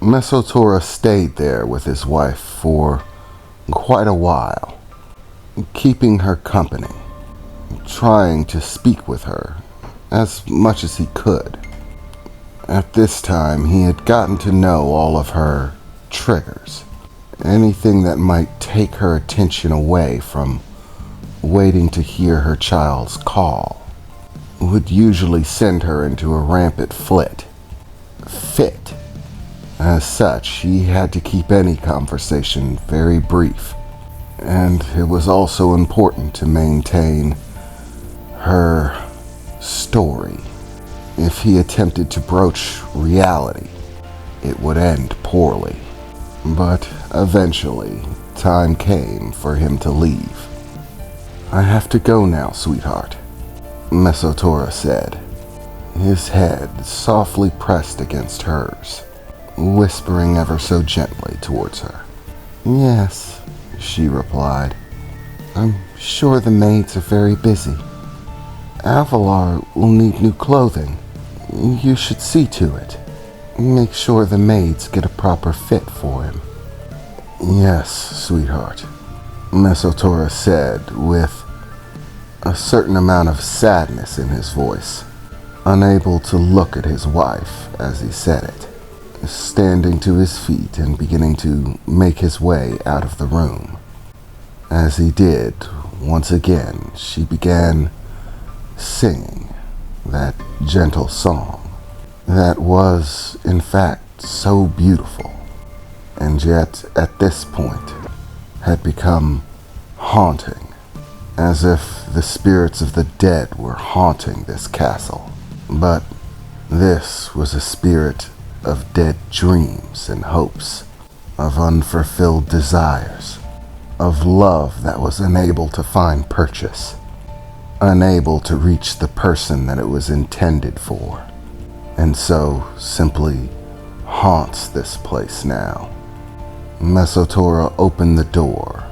Mesotora stayed there with his wife for quite a while, keeping her company, trying to speak with her as much as he could. At this time, he had gotten to know all of her triggers, anything that might take her attention away from waiting to hear her child's call would usually send her into a rampant fit. As such, he had to keep any conversation very brief, and it was also important to maintain her story. If he attempted to broach reality, it would end poorly. But eventually, time came for him to leave. "I have to go now, sweetheart," Mesotora said, his head softly pressed against hers, whispering ever so gently towards her. "Yes," she replied. "I'm sure the maids are very busy. Avalar will need new clothing. You should see to it. Make sure the maids get a proper fit for him." "Yes, sweetheart," Mesotora said with a certain amount of sadness in his voice, unable to look at his wife as he said it, standing to his feet and beginning to make his way out of the room. As he did, once again, she began singing that gentle song that was, in fact, so beautiful, and yet, at this point, had become haunting, as if the spirits of the dead were haunting this castle. But this was a spirit of dead dreams and hopes, of unfulfilled desires, of love that was unable to find purchase, unable to reach the person that it was intended for, and so simply haunts this place now. Mesotora opened the door,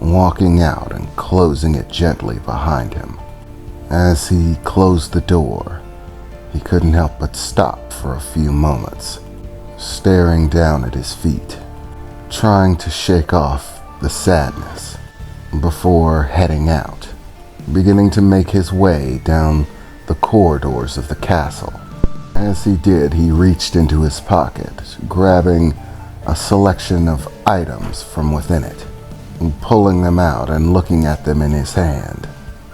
walking out and closing it gently behind him. As he closed the door, he couldn't help but stop for a few moments, staring down at his feet, trying to shake off the sadness before heading out, beginning to make his way down the corridors of the castle. As he did, he reached into his pocket, grabbing a selection of items from within it, pulling them out and looking at them in his hand.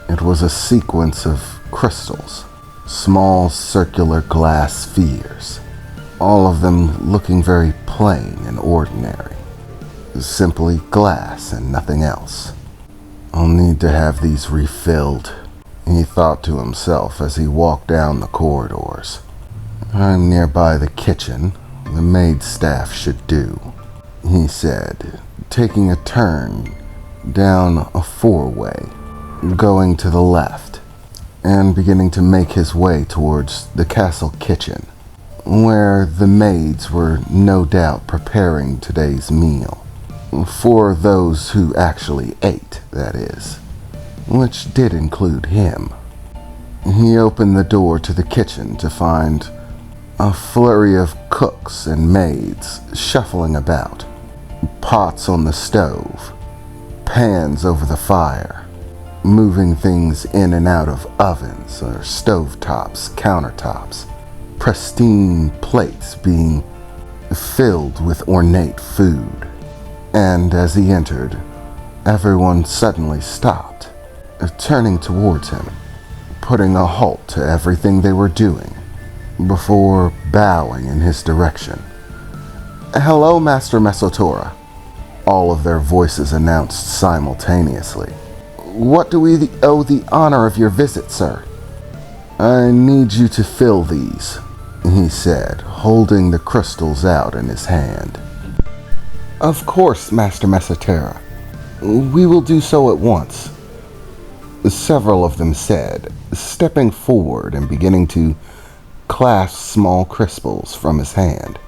It was a sequence of crystals, small circular glass spheres, all of them looking very plain and ordinary, simply glass and nothing else. "I'll need to have these refilled," he thought to himself as he walked down the corridors. "I'm nearby the kitchen. The maid staff should do," he said, taking a turn down a four-way, going to the left, and beginning to make his way towards the castle kitchen, where the maids were no doubt preparing today's meal. For those who actually ate, that is, which did include him. He opened the door to the kitchen to find a flurry of cooks and maids shuffling about, pots on the stove, pans over the fire, moving things in and out of ovens or stovetops, countertops, pristine plates being filled with ornate food. And as he entered, everyone suddenly stopped, turning towards him, putting a halt to everything they were doing, before bowing in his direction. "Hello, Master Mesotora," all of their voices announced simultaneously. "What do we owe the honor of your visit, sir?" "I need you to fill these," he said, holding the crystals out in his hand. "Of course, Master Mesotora. We will do so at once," several of them said, stepping forward and beginning to clasp small crystals from his hand.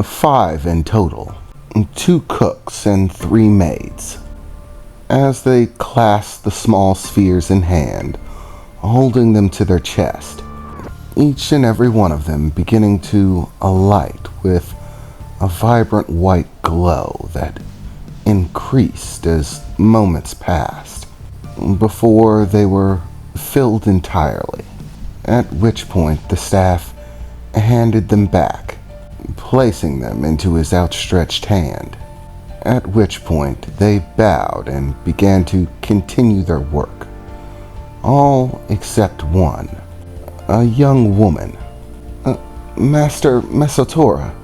5 in total, 2 cooks and 3 maids. As they clasped the small spheres in hand, holding them to their chest, each and every one of them beginning to alight with a vibrant white glow that increased as moments passed, before they were filled entirely, at which point the staff handed them back, placing them into his outstretched hand, at which point they bowed and began to continue their work, all except one, a young woman. Master Mesotora,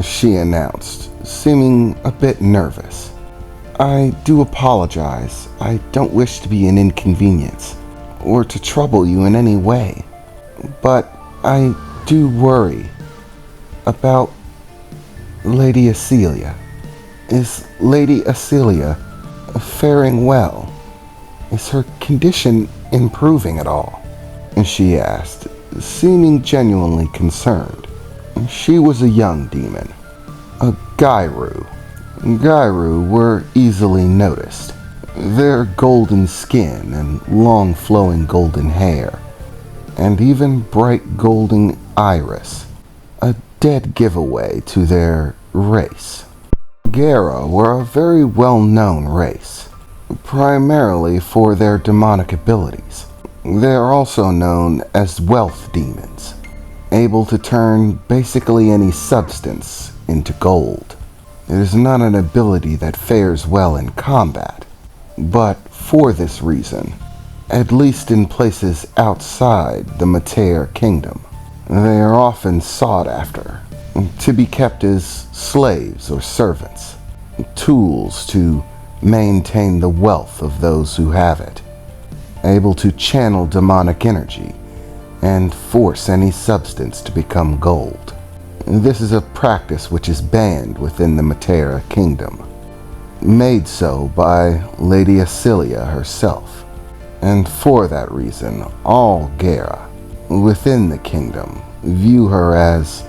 she announced, seeming a bit nervous. I do apologize. I don't wish to be an inconvenience, or to trouble you in any way, but I do worry about Lady Acelia. Is Lady Acelia faring well? Is her condition improving at all? And she asked, seeming genuinely concerned. She was a young demon, a Gyru. Gyru were easily noticed. Their golden skin and long flowing golden hair, and even bright golden iris, a dead giveaway to their race. Gera were a very well-known race, primarily for their demonic abilities. They are also known as wealth demons, able to turn basically any substance into gold. It is not an ability that fares well in combat, but for this reason, at least in places outside the matara kingdom, they are often sought after, to be kept as slaves or servants, tools to maintain the wealth of those who have it, able to channel demonic energy and force any substance to become gold. This is a practice which is banned within the matara kingdom, made so by Lady Acelia herself, and for that reason all Gera within the kingdom view her as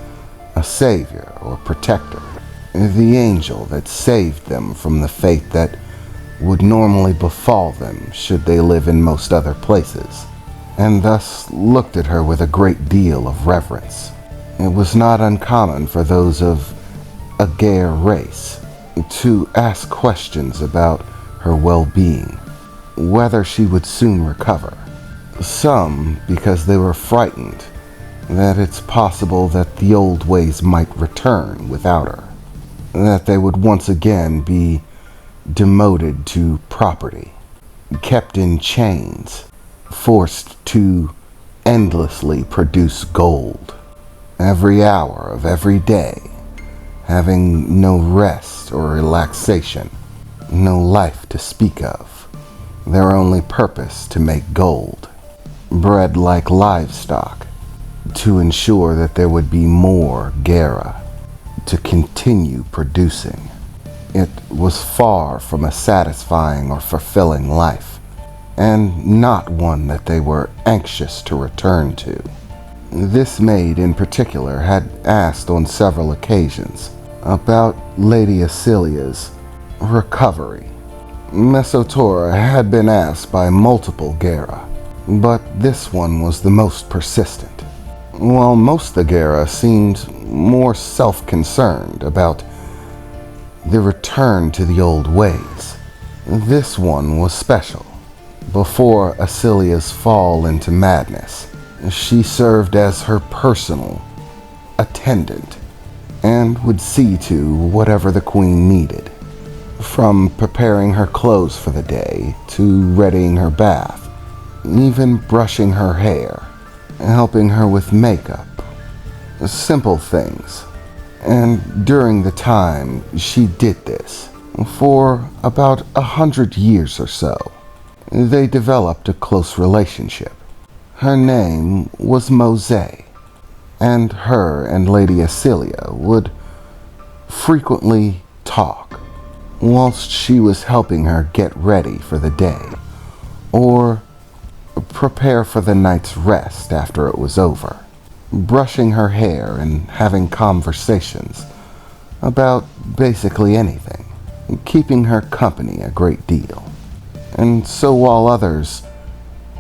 a savior or protector, the angel that saved them from the fate that would normally befall them should they live in most other places, and thus looked at her with a great deal of reverence. It was not uncommon for those of a Gair race to ask questions about her well-being, whether she would soon recover. Some because they were frightened that it's possible that the old ways might return without her, that they would once again be demoted to property, kept in chains, forced to endlessly produce gold, every hour of every day, having no rest or relaxation, no life to speak of, their only purpose to make gold, bred like livestock, to ensure that there would be more Gera to continue producing. It was far from a satisfying or fulfilling life, and not one that they were anxious to return to. This maid in particular had asked on several occasions about Lady Acelia's recovery. Mesotora had been asked by multiple Gera, but this one was the most persistent. While most of the Gera seemed more self-concerned about the return to the old ways, this one was special. Before Acelia's fall into madness, she served as her personal attendant and would see to whatever the queen needed, from preparing her clothes for the day to readying her bath, even brushing her hair, helping her with makeup, simple things. And during the time she did this, for about 100 years or so, they developed a close relationship. Her name was Mose, and her and Lady Acelia would frequently talk whilst she was helping her get ready for the day, or prepare for the night's rest after it was over, brushing her hair and having conversations about basically anything, keeping her company a great deal. And so while others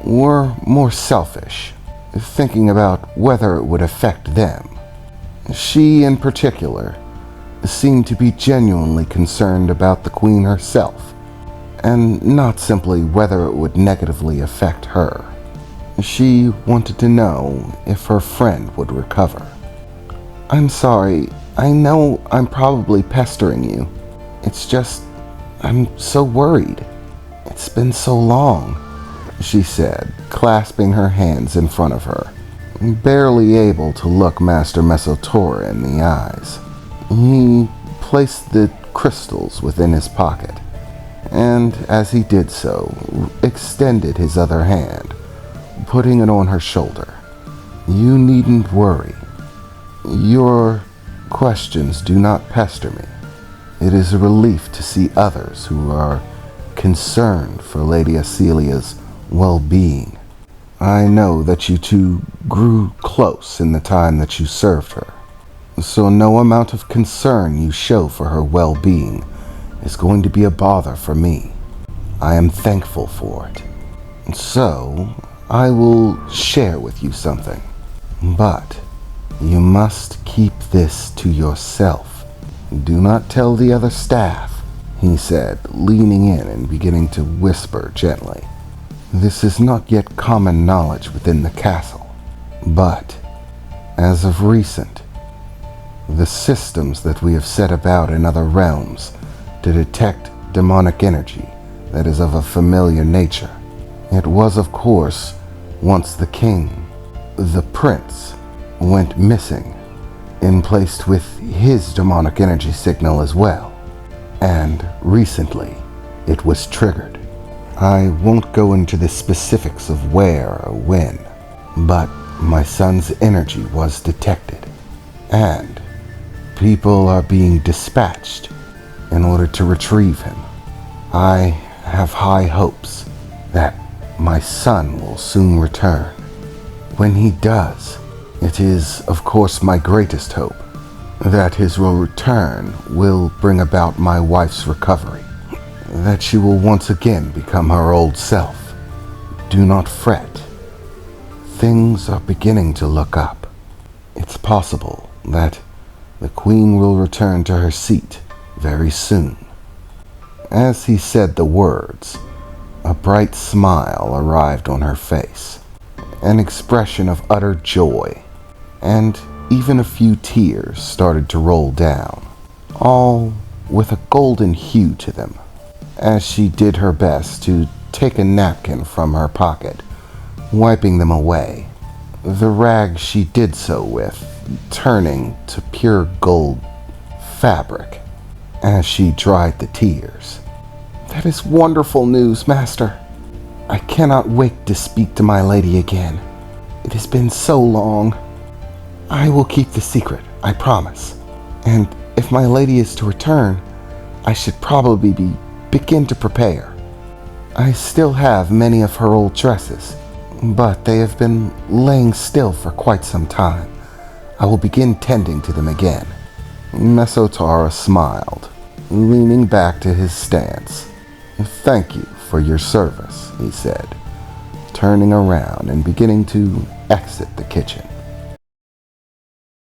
were more selfish, thinking about whether it would affect them, she in particular seemed to be genuinely concerned about the queen herself, and not simply whether it would negatively affect her. She wanted to know if her friend would recover. "I'm sorry, I know I'm probably pestering you. It's just, I'm so worried. It's been so long," she said, clasping her hands in front of her, barely able to look Master Mesotora in the eyes. He placed the crystals within his pocket, and as he did so, extended his other hand, putting it on her shoulder. "You needn't worry. Your questions do not pester me. It is a relief to see others who are concerned for Lady Acelia's well-being. I know that you two grew close in the time that you served her, so no amount of concern you show for her well-being is going to be a bother for me. I am thankful for it. So, I will share with you something. But you must keep this to yourself. Do not tell the other staff," he said, leaning in and beginning to whisper gently. "This is not yet common knowledge within the castle, but as of recent, the systems that we have set about in other realms to detect demonic energy that is of a familiar nature. It was, of course, once the king, the prince, went missing and placed with his demonic energy signal as well. And recently, it was triggered. I won't go into the specifics of where or when, but my son's energy was detected, and people are being dispatched in order to retrieve him. I have high hopes that my son will soon return. When he does, it is, of course, my greatest hope that his return will bring about my wife's recovery, that she will once again become her old self. Do not fret. Things are beginning to look up. It's possible that the Queen will return to her seat very soon." As he said the words, a bright smile arrived on her face, an expression of utter joy, and even a few tears started to roll down, all with a golden hue to them, as she did her best to take a napkin from her pocket, wiping them away, the rag she did so with turning to pure gold fabric as she dried the tears. "That is wonderful news, Master. I cannot wait to speak to my lady again. It has been so long. I will keep the secret, I promise. And if my lady is to return, I should probably begin to prepare. I still have many of her old dresses, but they have been laying still for quite some time. I will begin tending to them again." Mesotora smiled, leaning back to his stance. "Thank you for your service," he said, turning around and beginning to exit the kitchen.